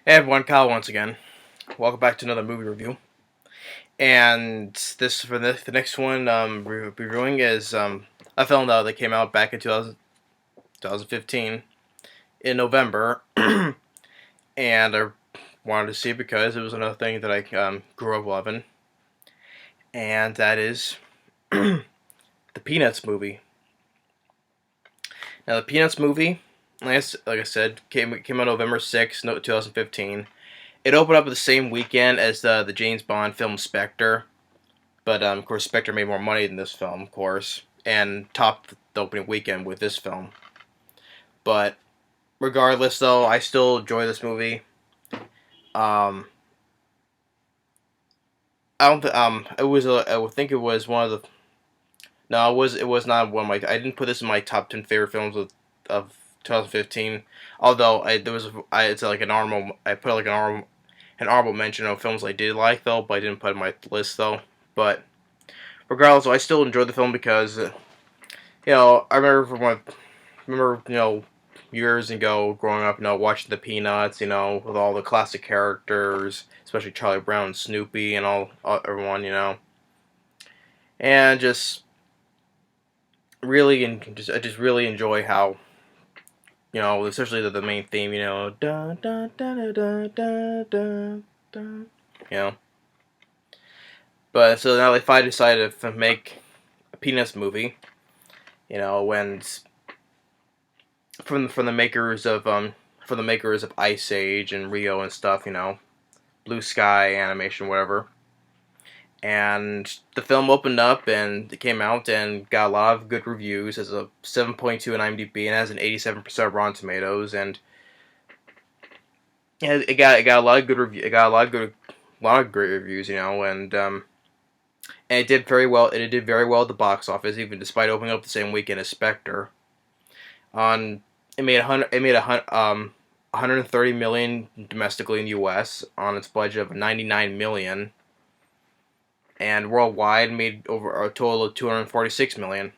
Hey everyone, Kyle once again. Welcome back to another movie review. And this for the next one reviewing is a film that came out back in 2015 in November, and I wanted to see it because it was another thing that I grew up loving, and that is the Peanuts movie. Now the Peanuts movie, like I said, came out November 6th, 2015. It opened up the same weekend as the James Bond film Spectre. But of course, Spectre made more money than this film, of course, and topped the opening weekend with this film. But regardless, though, I still enjoy this movie. Um, I don't. It was. I would think it was one of the. No, it was. It was not one of my. I didn't put this in my top 10 favorite films of 2015. Although there was. It's like an honorable. I put like an honorable mention of films I did like though, but I didn't put it in my list though. But regardless, I still enjoyed the film because I remember years ago growing up, watching the Peanuts, with all the classic characters, especially Charlie Brown and Snoopy and everyone, and just really and I just really enjoy how, especially the main theme, da da da da da da da, da, you know. But so now if I decided to make a Peanuts movie, when from the makers of Ice Age and Rio and stuff, Blue Sky Animation, whatever. And the film opened up and it came out and got a lot of good reviews. Has a 7.2 on IMDb and has an 87% Rotten Tomatoes, and it got a lot of good review. It got a lot of great reviews, and it did very well. It did very well at the box office, even despite opening up the same weekend as Spectre. On it made 130 million domestically in the U.S. on its budget of 99 million, and worldwide made over a total of 246 million.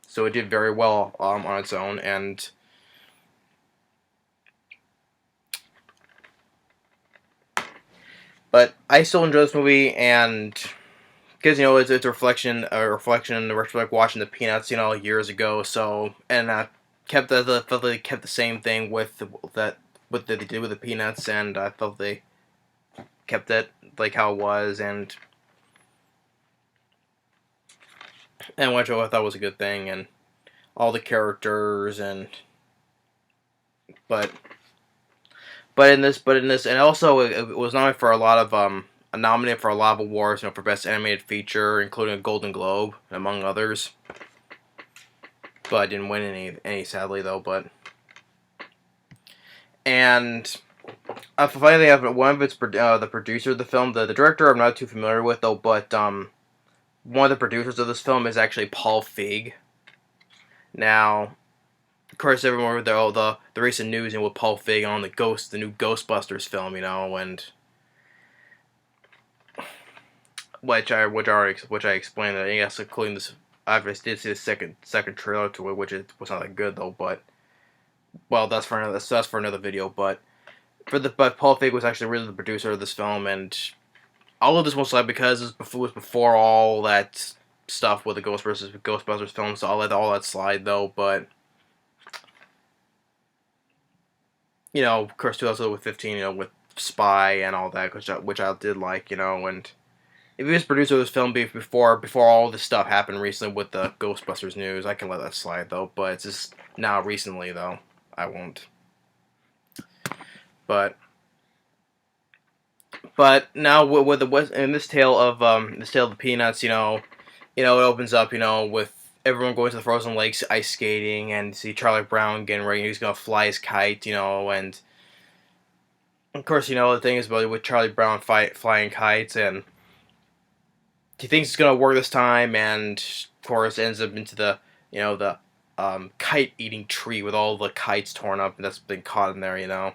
So it did very well on its own, and but I still enjoy this movie, and because it's a reflection like watching the Peanuts, years ago. So and felt they kept the same thing with what they did with the Peanuts, and I felt they kept it like how it was, and which I thought was a good thing, and all the characters, and but but in this, and also it was nominated for a lot of nominated for a lot of awards, for best animated feature, including a Golden Globe, among others. But I didn't win any sadly though. But and finally, I have one of its the producer of the film, the director I'm not too familiar with though, but one of the producers of this film is actually Paul Feig. Now, of course, everyone with all the recent news, with Paul Feig on the new Ghostbusters film, and which I explained that, yes, including this. I did see the second trailer to it, which was not that good though. But well, that's for another video. But Paul Feig was actually really the producer of this film, and all of this was like because it was before all that stuff with the Ghostbusters films. So I'll let all that slide though. But of course, 2015, with Spy and all that, which I did like, and if he was producer of this film before all this stuff happened recently with the Ghostbusters news, I can let that slide though. But it's just now recently though, I won't. But now with in this tale of the Peanuts, it opens up, with everyone going to the frozen lakes ice skating, and see Charlie Brown getting ready. He's gonna fly his kite, and of course, the thing is about with Charlie Brown flying kites, and he thinks it's gonna work this time, and of course ends up into the kite eating tree with all the kites torn up, and that's been caught in there,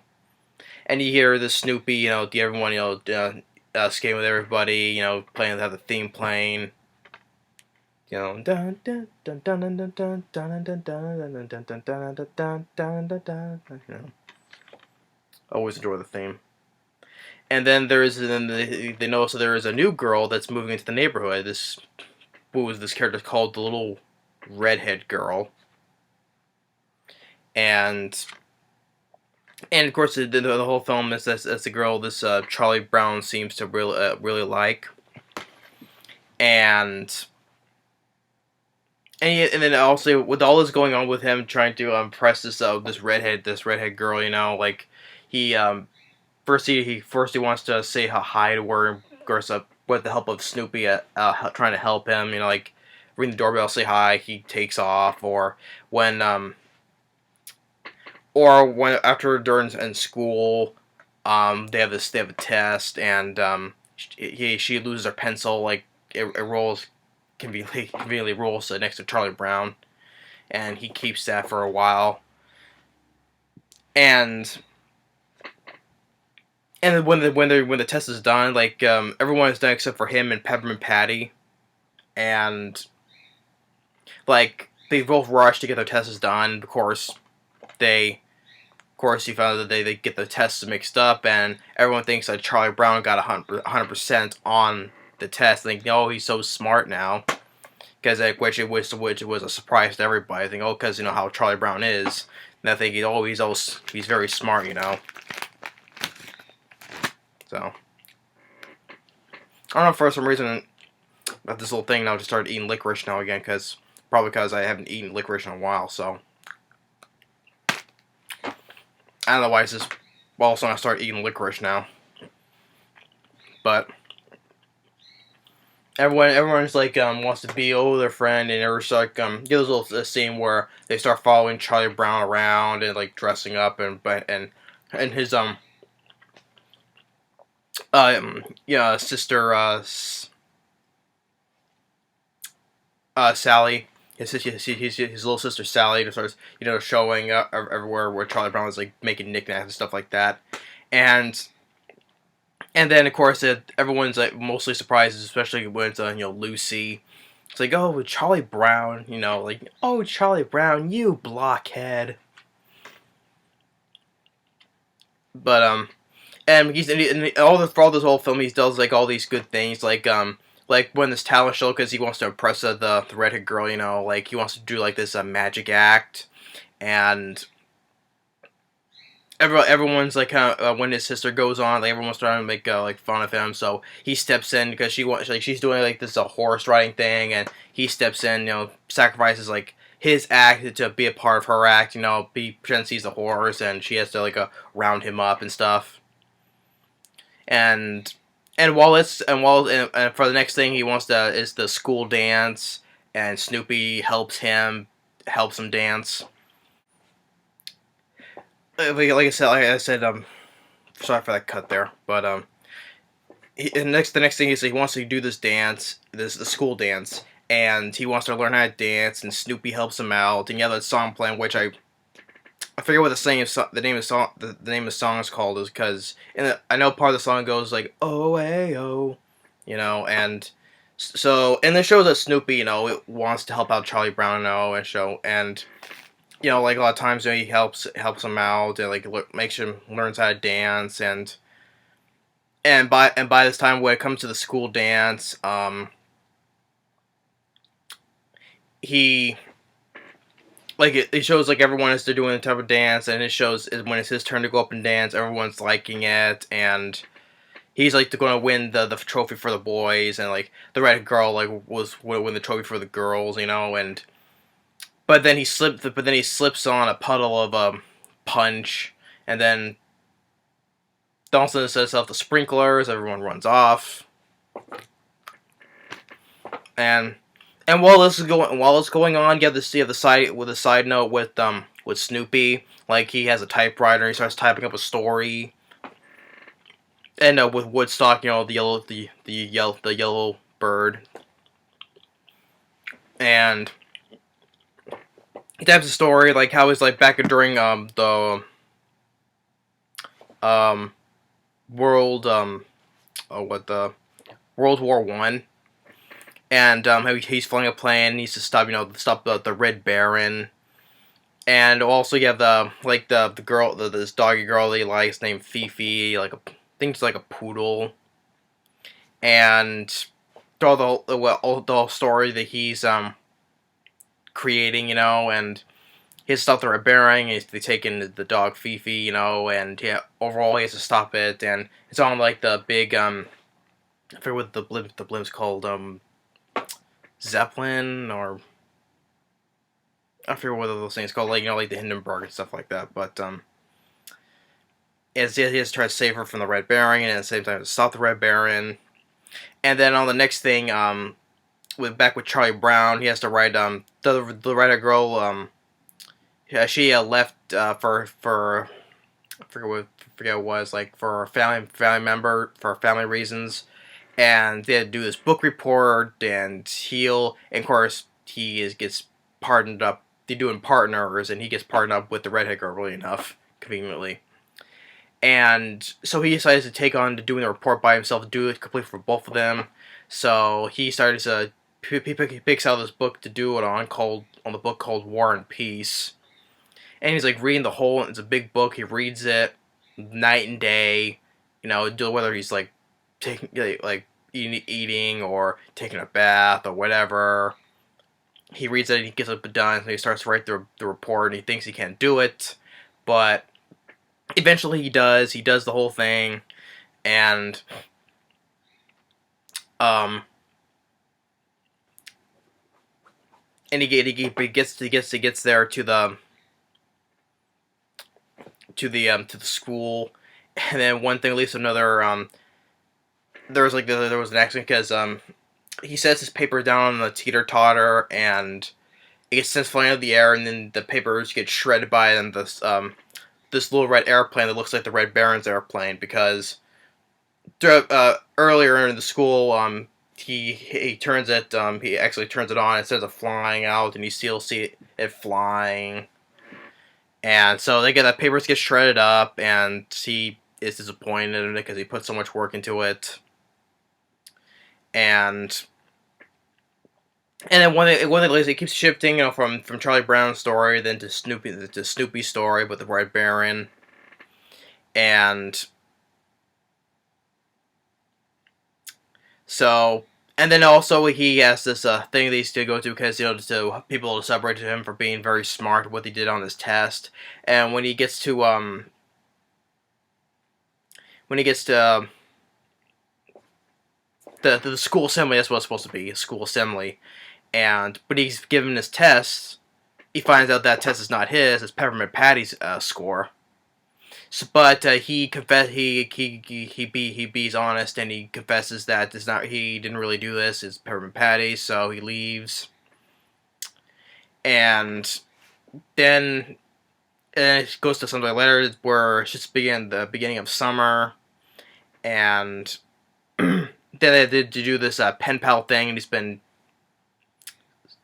And you hear the Snoopy, everyone, skating with everybody, playing, have the theme playing, dun dun dun dun dun dun dun dun dun dun dun dun dun dun dun dun dun dun. Always enjoy the theme. they notice that there is a new girl that's moving into the neighborhood. Who was this character called the little redhead girl, and of course the whole film is that's the girl this Charlie Brown seems to really like, and and then also with all this going on with him trying to impress this redhead girl, like he he wants to say hi to her, of course, with the help of Snoopy, trying to help him, like ring the doorbell, say hi, he takes off, when when after during in school, they have a test, and she loses her pencil, like it rolls conveniently rolls next to Charlie Brown, and he keeps that for a while, and when the test is done, like everyone is done except for him and Peppermint Patty, and like they both rush to get their tests done. Of course, you found that they get the tests mixed up, and everyone thinks that Charlie Brown got 100% on the test. They think, oh, he's so smart now, because which it was a surprise to everybody. I think, oh, because how Charlie Brown is, and I think he's very smart, So I don't know, for some reason about this little thing now, I just started eating licorice now again, probably because I haven't eaten licorice in a while. So I don't know why it's just all of a sudden I start eating licorice now. But everyone's like wants to be their friend, and there's like get this little scene where they start following Charlie Brown around and like dressing up, and his sister Sally, his little sister Sally just starts showing up everywhere where Charlie Brown is like making knickknacks and stuff like that, and then of course everyone's like mostly surprised, especially when it's Lucy. It's like, oh, Charlie Brown, like, oh, Charlie Brown, you blockhead. But and for all this whole film, he does like all these good things, like when this talent show, because he wants to impress the redhead girl, like he wants to do like this magic act, and everyone's like when his sister goes on, like everyone's trying to make like fun of him, so he steps in because she's doing like this horse riding thing, and he steps in, sacrifices like his act to be a part of her act, he pretends he's a horse, and she has to like round him up and stuff. And for the next thing he wants to is the school dance, and Snoopy helps him dance. Like I said, sorry for that cut there, but the next thing is he wants to do this dance, the school dance, and he wants to learn how to dance, and Snoopy helps him out, and you have that song playing, which I forget what the name of the song is called, is because I know part of the song goes like oh hey oh, and so and it shows that Snoopy wants to help out Charlie Brown and like a lot of times he helps him out, and like makes him learns how to dance, and by this time when it comes to the school dance, he like it shows like everyone is doing a type of dance, and it shows when it's his turn to go up and dance, everyone's liking it, and he's like going to win the trophy for the boys, and like the red girl like would win the trophy for the girls, and but then he slips on a puddle of punch, and then Donaldson sets off the sprinklers, everyone runs off, and while it's going on, you have the side note with Snoopy, like he has a typewriter, he starts typing up a story, and with Woodstock, the yellow bird, and he types a story like how he's like back during the world the World War I. And he's flying a plane, needs to stop the Red Baron, and also you have the girl, this doggy girl that he likes named Fifi, like think it's like a poodle, and throughout the whole story that he's creating, and his stuff they're bearing is they taking the dog Fifi, and yeah, overall he has to stop it, and it's on like the big I forget what the blimp's called, Zeppelin, or I forget what those things called, like like the Hindenburg and stuff like that, but he has to try to save her from the Red Baron, and at the same time to stop the Red Baron. And then on the next thing, with Charlie Brown, he has to ride the writer girl. Yeah, she left for I forget what it was, like for a family member, for family reasons, and they had to do this book report and heal. And of course, gets partnered up. They're doing partners, and he gets partnered up with the redhead girl. Really enough, conveniently. And so he decides to take on to doing the report by himself, to do it complete for both of them. So he starts he picks out this book to do it on the book called War and Peace. And he's like reading the whole. It's a big book. He reads it night and day. Whether he's like taking like eating or taking a bath or whatever. He reads it and he gets it done. So he starts to write the report, and he thinks he can't do it, but eventually he does. He does the whole thing, and and he gets there to the school, and then one thing leads to another. There was an accident because he sets his paper down on the teeter-totter, and it gets sent flying out of the air, and then the papers get shredded by this little red airplane that looks like the Red Baron's airplane, because earlier in the school, he turns it, he actually turns it on instead of flying out, and you still see it flying. And so the papers get shredded up, and he is disappointed in it because he put so much work into it. And then one of the it keeps shifting, from Charlie Brown's story then to Snoopy's story with the Red Baron, and so. And then also he has this thing that he's to go to because to people to separate him for being very smart, what he did on his test. And when he gets to the school assembly, that's what it's supposed to be, a school assembly. And when he's given his test, he finds out that test is not his; it's Peppermint Patty's score. So, but he he's honest, and he confesses that he didn't really do this. It's Peppermint Patty, so he leaves. And then it goes to something later where it's just the beginning of summer, and then they did to do this pen pal thing, and he's been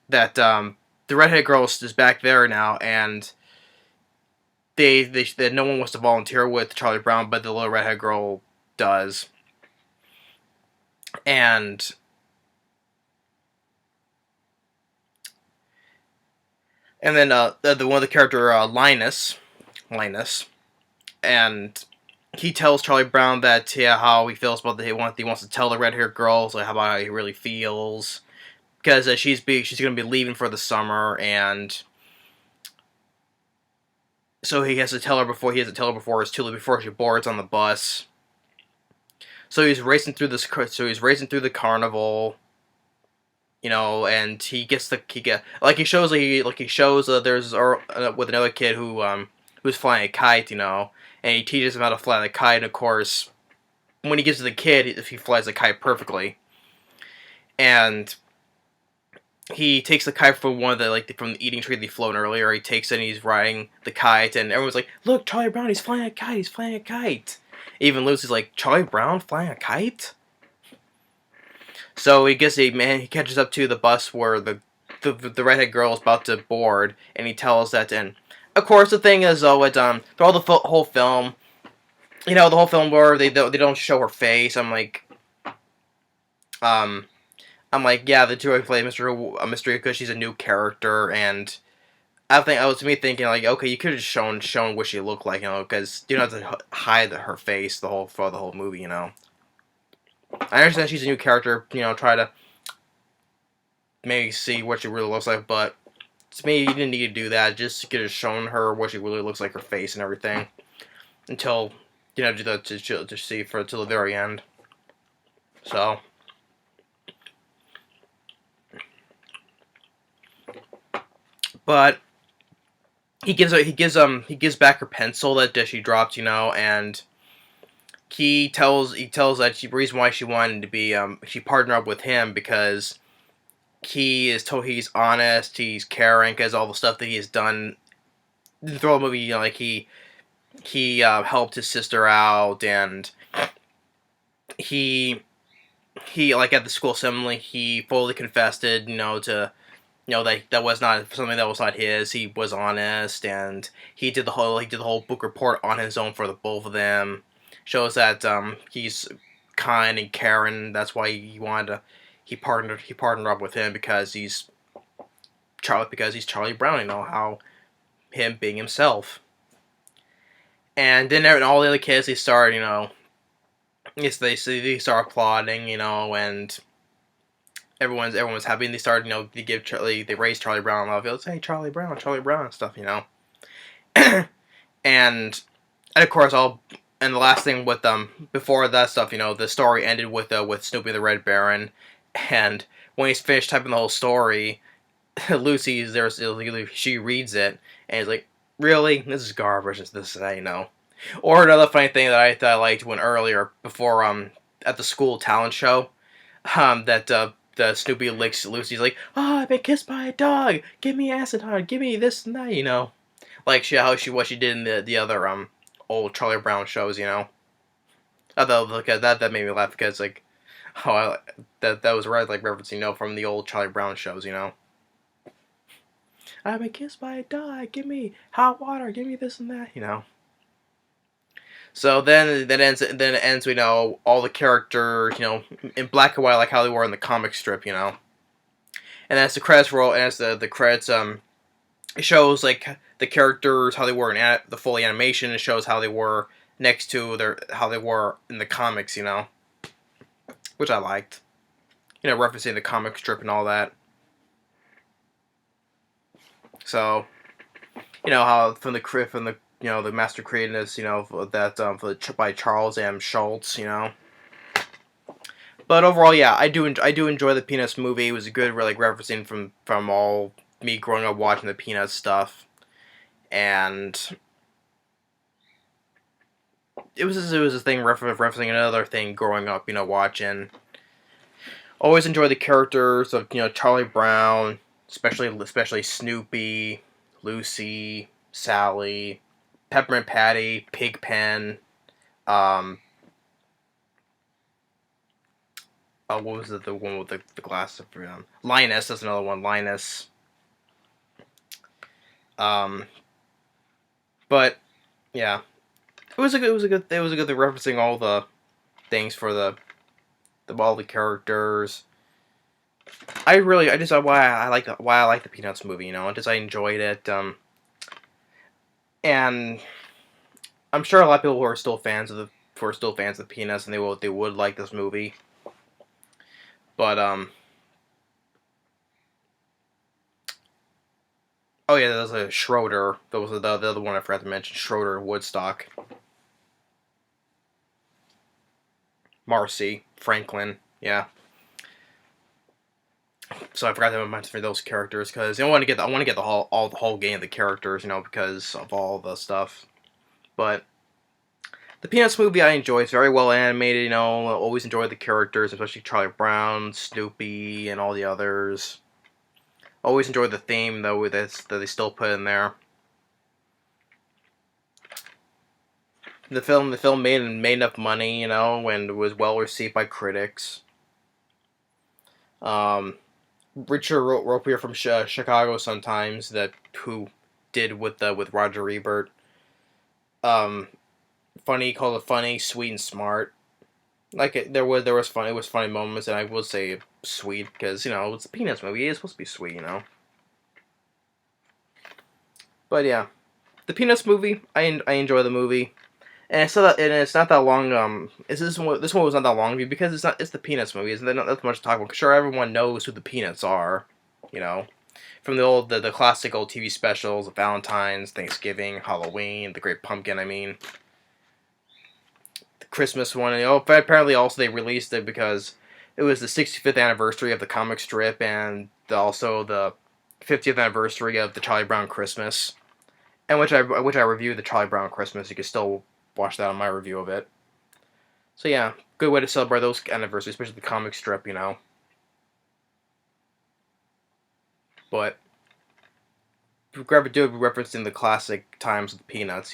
that the redhead girl is back there now, and they no one wants to volunteer with Charlie Brown, but the little redhead girl does. And then the one of the character Linus, and he tells Charlie Brown that how he feels about he wants to tell the red-haired girl how about how he really feels, because she's going to be leaving for the summer, and so he has to tell her before it's too late, before she boards on the bus. So he's racing through the carnival, and he shows there's with another kid who's flying a kite, and he teaches him how to fly the kite. And of course, when he gets to the kid, he flies the kite perfectly, and he takes the kite from from the eating tree that he flown earlier. He takes it and he's riding the kite, and everyone's like, "Look, Charlie Brown, he's flying a kite." Even Lucy's like, "Charlie Brown flying a kite?" So he catches up to the bus where the redhead girl is about to board, and he tells that. And of course, the thing is, throughout the whole film, the whole film where they don't show her face. I'm like, yeah, the two I play mystery because she's a new character, and I think I was me thinking like, okay, you could have shown what she looked like, because you don't have to hide her face for the whole movie. I understand she's a new character, try to maybe see what she really looks like, but to me, you didn't need to do that. Just could have shown her what she really looks like, her face and everything, until to see for till the very end. So, but he gives back her pencil that she dropped, and he tells that the reason why she wanted to be she partnered up with him because he's honest, he's caring, because all the stuff that he has done throughout the movie, like he helped his sister out, and he like at the school assembly he fully confessed it, to that was not something that was not his. He was honest, and he did the whole book report on his own for the both of them. Shows that he's kind and caring. That's why he wanted to. He partnered up with him because he's Charlie Brown. How him being himself. And then all the other kids, they start, yes, they start applauding, and everyone's happy, and they start, they raise Charlie Brown love. It's, hey, Charlie Brown, and stuff. And of course, and the last thing with before that stuff, the story ended with Snoopy the Red Baron, and when he's finished typing the whole story, Lucy's there. She reads it, and he's like, "Really, this is garbage." This is that. Or another funny thing that I liked when earlier before at the school talent show, that the Snoopy licks Lucy's like, "Oh, I've been kissed by a dog. Give me acid hard. Give me this and that." Like what she did in the other old Charlie Brown shows. Although look at that made me laugh because like, that was right, like referencing from the old Charlie Brown shows. I've been kissed by a dog. Give me hot water. Give me this and that. So then it ends. All the characters, in black and white, like how they were in the comic strip. And as the credits roll, and as the credits it shows like the characters how they were in the full animation. It shows how they were next to how they were in the comics. Which I liked. Referencing the comic strip and all that. So, how from the the master creativeness, by Charles M. Schulz. But overall, yeah, I do enjoy the Peanuts movie. It was a good, like referencing from all me growing up watching the Peanuts stuff, and it was a thing referencing another thing growing up. Watching. Always enjoy the characters of Charlie Brown, especially Snoopy, Lucy, Sally, Peppermint Patty, Pigpen. What was it? The one with the glasses? Linus. That's another one. Linus. But yeah, it was a good thing referencing all the things for all the characters. I just why I like the Peanuts movie. I enjoyed it. And I'm sure a lot of people who are still fans of the Peanuts, and they would like this movie. But oh yeah, there's a Schroeder. That was the other one I forgot to mention. Schroeder, Woodstock, Marcy, Franklin. Yeah. So I forgot to mention those characters because I want to get the whole game of the characters, because of all the stuff. But the Peanuts movie I enjoy. It's very well animated. I always enjoy the characters, especially Charlie Brown, Snoopy, and all the others. Always enjoy the theme though that they still put in there. The film made enough money, and was well received by critics. Richard wrote here from Chicago sometimes who did with Roger Ebert. Funny, called it funny, sweet, and smart. Like there was fun. It was funny moments, and I will say sweet because it's a Peanuts movie. It's supposed to be sweet. But yeah, the Peanuts movie, I enjoy the movie. And it's not that long. This one was not that long because it's the Peanuts movie. Isn't there not that much to talk about? Sure, everyone knows who the Peanuts are, you know, from the classic old TV specials, Valentine's, Thanksgiving, Halloween, The Great Pumpkin. I mean, the Christmas one. But apparently also they released it because it was the 65th anniversary of the comic strip and also the 50th anniversary of the Charlie Brown Christmas, and which I reviewed the Charlie Brown Christmas. You can still watch that on my review of it. So yeah, good way to celebrate those anniversaries, especially the comic strip, But do referencing the classic times of the Peanuts.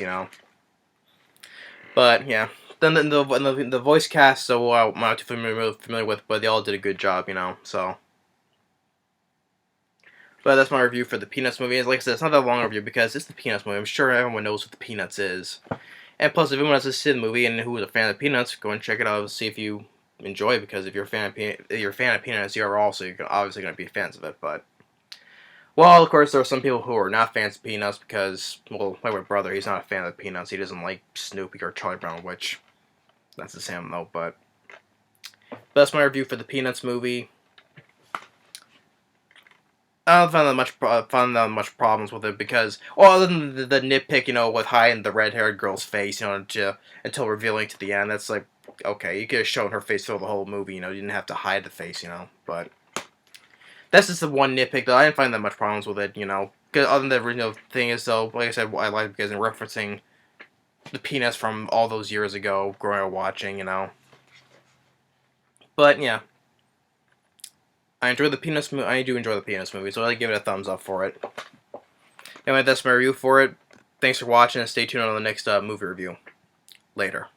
But yeah, then the voice cast, so I'm not too familiar with, but they all did a good job. So, but that's my review for the Peanuts movie. Like I said, it's not that long a review because it's the Peanuts movie. I'm sure everyone knows what the Peanuts is. And plus, if anyone has to see the movie and who is a fan of Peanuts, go and check it out and see if you enjoy it. Because if you're a fan of Peanuts, you're also obviously going to be fans of it. But well, of course, there are some people who are not fans of Peanuts because, well, like my brother, he's not a fan of Peanuts. He doesn't like Snoopy or Charlie Brown, which that's the same though. But that's my review for the Peanuts movie. I don't find that much problems with it because, well, other than the nitpick, with hiding the red-haired girl's face, until revealing to the end. That's like, okay, you could have shown her face through the whole movie, you didn't have to hide the face. But that's just the one nitpick, though. I didn't find that much problems with it, Because other than the thing is, though, like I said, I like it because in referencing the Peanuts from all those years ago, growing up watching. But yeah. I do enjoy the Peanuts movie, so I give it a thumbs up for it. Anyway, that's my review for it. Thanks for watching, and stay tuned on the next movie review. Later.